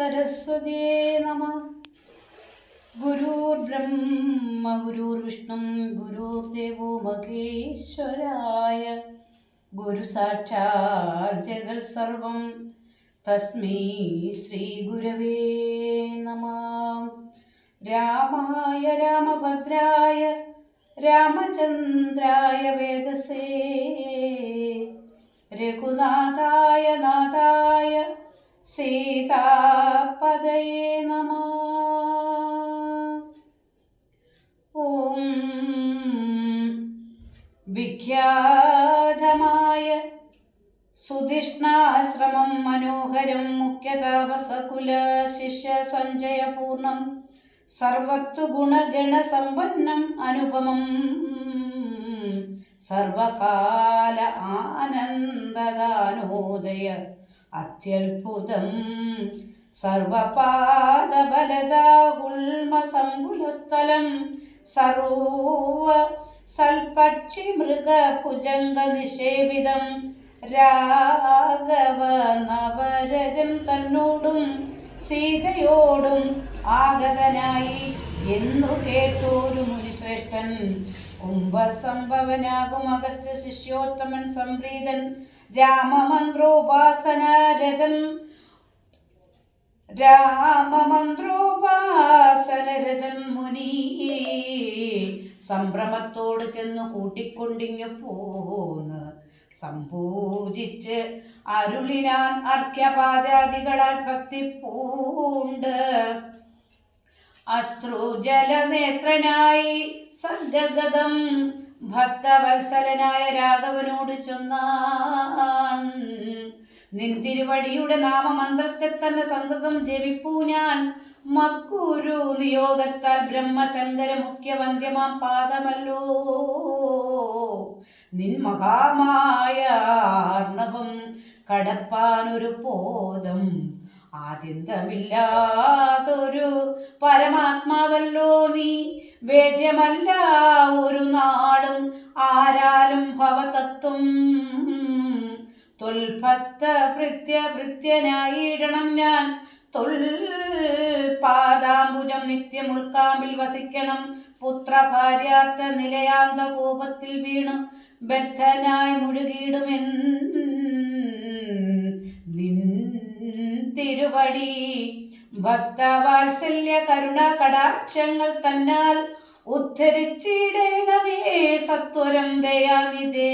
सरस्वतीये नमः। गुरुर्ब्रह्म गुरुर्विष्णु गुरुर्देवो महेश्वराय गुरुसाक्षात् जगत्सर्वं तस्मै श्रीगुरवे नमः। रामाय रामभद्राय रामचन्द्राय वेदसे रघुनाथाय नाथाय सीतापदये नमः। ॐ विख्यातमाय सुधिष्णाश्रमं मनोहरं मुख्यतापसकुल शिष्य सञ्चयपूर्णं सर्वत्वगुणगणसम्पन्नम् अनुपमम् सर्वकाल आनन्ददानोदय अत्यद्भुतं सर्वपादबलदा गुल्मसङ्कुलस्थलं सर्व सल्पक्षिमृगभुजङ्गनिषेविदं രാഘവ നവരജൻ തന്നോടും സീതയോടും ആഗതനായി എന്നു കേട്ടോരു മുനിശ്രേഷ്ഠൻ കുംഭസംഭവനാകും അഗസ്ത്യ ശിഷ്യോത്തമൻ സംപ്രീതൻ രാമമന്ത്രോപാസനരഥൻ മുനി സംഭ്രമത്തോട് ചെന്നു കൂട്ടിക്കൊണ്ടിങ്ങു പോന്ന് സംപൂജിച്ച് അരുളിനാൻ അർഘ്യപാദാദികളാൽ ഭക്തി പൂണ്ട് അശ്രുജലനേത്രനായി സർഗഗതം ഭക്തവത്സലനായ രാഘവനോട് ചൊന്നാൻ നിൻ തിരുവടിയുടെ നാമമന്ത്രത്തെ തന്നെ സന്തതം ജപിപ്പൂ ഞാൻ മക്കുരു നിയോഗത്താൽ ബ്രഹ്മശങ്കര മുഖ്യവന്ധ്യമാം പാദമല്ലോ നിൻ മഹാമായ ആർണവം കടപ്പാനൊരു പോദം ആദ്യന്തമില്ലാതൊരു പരമാത്മാവല്ലോ നീ വേദ്യമല്ല ഒരു നാളും ആരാലും ഭവതത്വം തൊൽഭക്ത ഭൃത്യനായിടണം ഞാൻ തൊൽപാദാംബുജം നിത്യം ഉൾക്കാമ്പിൽ വസിക്കണം പുത്രഭാര്യാർത്ഥ നിലയാന്ത കോപത്തിൽ വീണു ബദ്ധനായി മുഴുകിയിടുമെൻ നിൻ തിരുവടി ഭക്തവാത്സല്യ കരുണ കടാക്ഷങ്ങൾ തന്നാൽ ഉദ്ധരിച്ചിടണമേ സത്വരം ദയാനിധേ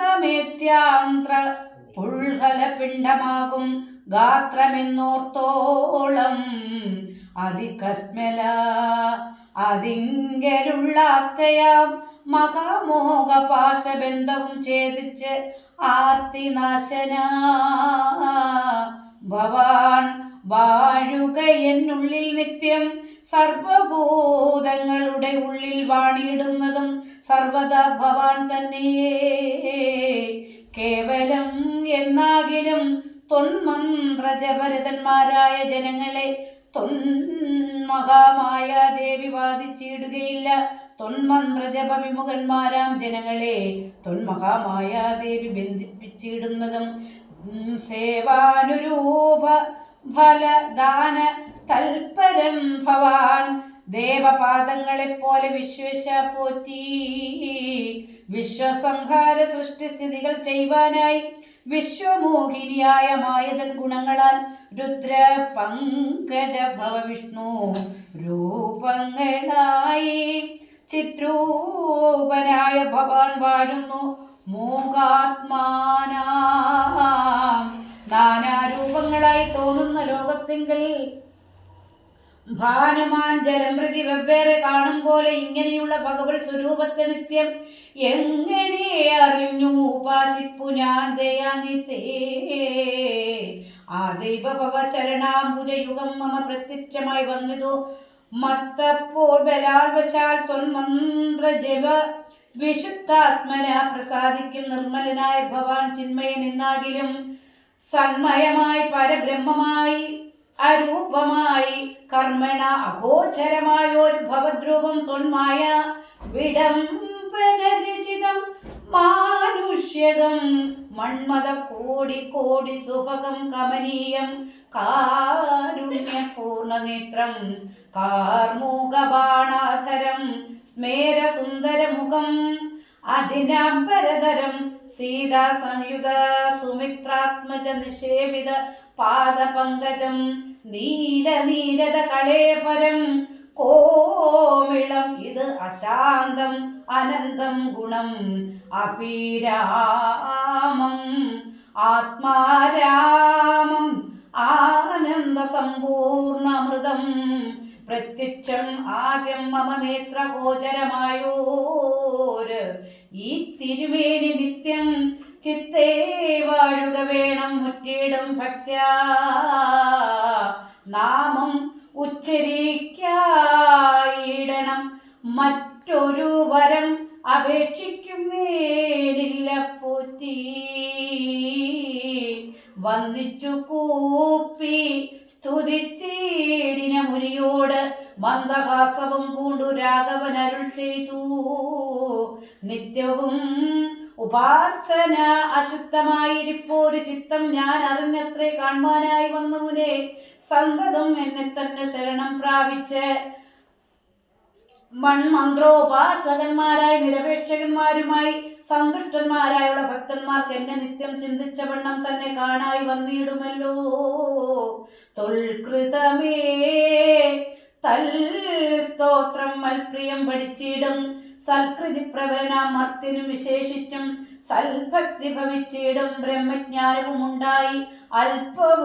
മൂത്രമാംസമേത്യാന്ത്ര പുൽഹലപിണ്ഡമാകും ഗാത്രമെന്നോർത്തോളം അതികസ്മല അതിങ്കലുള്ള ആസ്തയാം മഹാമോഹപാശബന്ധവും ഛേദിച്ച് ആർത്തിനാശന ഭവാൻ വാഴുക എന്നുള്ളിൽ നിത്യം സർവഭൂതങ്ങളുടെ ഉള്ളിൽ വാണിയിടുന്നതും സർവദാ ഭവാൻ തന്നെ കേവലം എന്നാകിലും തൊന്മന്ത്രജപരതന്മാരായ ജനങ്ങളെ തൊന്മഹാമായ ദേവി ബാധിച്ചിടുകയില്ല തൊന്മന്ത്രജപ വിമുഖന്മാരാം ജനങ്ങളെ തൊന്മഹാമായ ദേവി ബന്ധിപ്പിച്ചിടുന്നതും സേവാനുരൂപ ഫലദാന തൽപരൻ ഭവാൻ ദേവപാദങ്ങളെപ്പോലെ വിശ്വശ പോറ്റി വിശ്വസംഹാര സൃഷ്ടിസ്ഥിതികൾ ചെയ്യുവാനായി വിശ്വമോഹിനിയായ മായതൻ ഗുണങ്ങളാൽ രുദ്ര പങ്കജ ഭവവിഷ്ണു രൂപങ്ങളായി ചിത്രൂപനായ ഭവാൻ വാഴുന്നു മൂകാത്മാനാം നാനാരൂപങ്ങളായി തോന്നുന്ന ലോകത്തിങ്കിൽ ഭാനുമാൻ ജലം പ്രതി വെവ്വേറെ കാണും പോലെ ഇങ്ങനെയുള്ള ഭഗവത് സ്വരൂപത്തെ നിത്യം എങ്ങനെ അറിഞ്ഞു ഉപാസിപ്പു ഞാൻ ദയാനിധേ ആ ദൈവഭവ ചരണാംബുജയുഗം മമ പ്രത്യക്ഷമായി വന്നിതു മത്തപ്പോൾ ബലാൽവശാൽ തൊന്മന്ത്ര ജപ വിശുദ്ധാത്മന പ്രസാദിക്കും നിർമ്മലനായ ഭവാൻ ചിന്മയൻ എന്നാകിലും സന്മയമായി പരബ്രഹ്മമായി അരൂപമായി കർമ്മണ അഗോചരമായൊരു ഭവദ്രൂപം തൊന്മായ വിടംബരചിതം മാനുഷ മനുഷ്യകം മൺമത കോടി കോടി സുഭകം കമനീയം കാരുണ്യപൂർണനേത്രം കാർമൂകബാണാധരം സ്മേരസുന്ദരമുഖം അജിനാംബരധരം സീതാ സംയുത സുമിത്രാത്മജ നിഷേവിത പാദപങ്കജം നീലനീരത കളേപരം കോമിളം ഇത് അശാന്തം അനന്തം ഗുണം അഭിരാമം ആത്മാരാമം ആനന്ദ സമ്പൂർണമൃതം പ്രത്യക്ഷം ആദ്യം മമ നേത്രഗോചരമായോര് ഈ തിരുമേനി നിത്യം ചിത്തേ വാഴുക വേണം മുറ്റിയിടും ഭക്ത്യാ നാമം ഉച്ചരിക്കായിടണം മറ്റൊരു വരം അപേക്ഷിക്കുന്നേനില്ല പോറ്റി വന്നിച്ചു കൂപ്പി സ്തുതിച്ചീടിന മുനിയോട് മന്ദഹാസവും പൂണ്ടു രാഘവൻ അരുൾ ചെയ്തു നിത്യവും ഉപാസന അശുദ്ധമായിരിപ്പോരു ചിത്തം ഞാൻ അറിഞ്ഞത്രേ കാണുവാനായി വന്നു മുനെ സന്തതം എന്നെ തന്നെ ശരണം പ്രാപിച്ച് മൺമന്ത്രോപാസകന്മാരായി നിരപേക്ഷകന്മാരുമായി സന്തുഷ്ടന്മാരായുള്ള ഭക്തന്മാർക്ക് എന്നെ നിത്യം ചിന്തിച്ച വണ്ണം തന്നെ കാണായി വന്നിടുമല്ലോ തൊൽകൃതമേ തൽ സ്തോത്രം മൽപ്രിയം പഠിച്ചിടും സൽകൃതി പ്രവരനാം മർത്തിനും വിശേഷിച്ചും സൽഭക്തി ഭവിച്ചിടും ബ്രഹ്മജ്ഞാനവും ഉണ്ടായി അല്പവും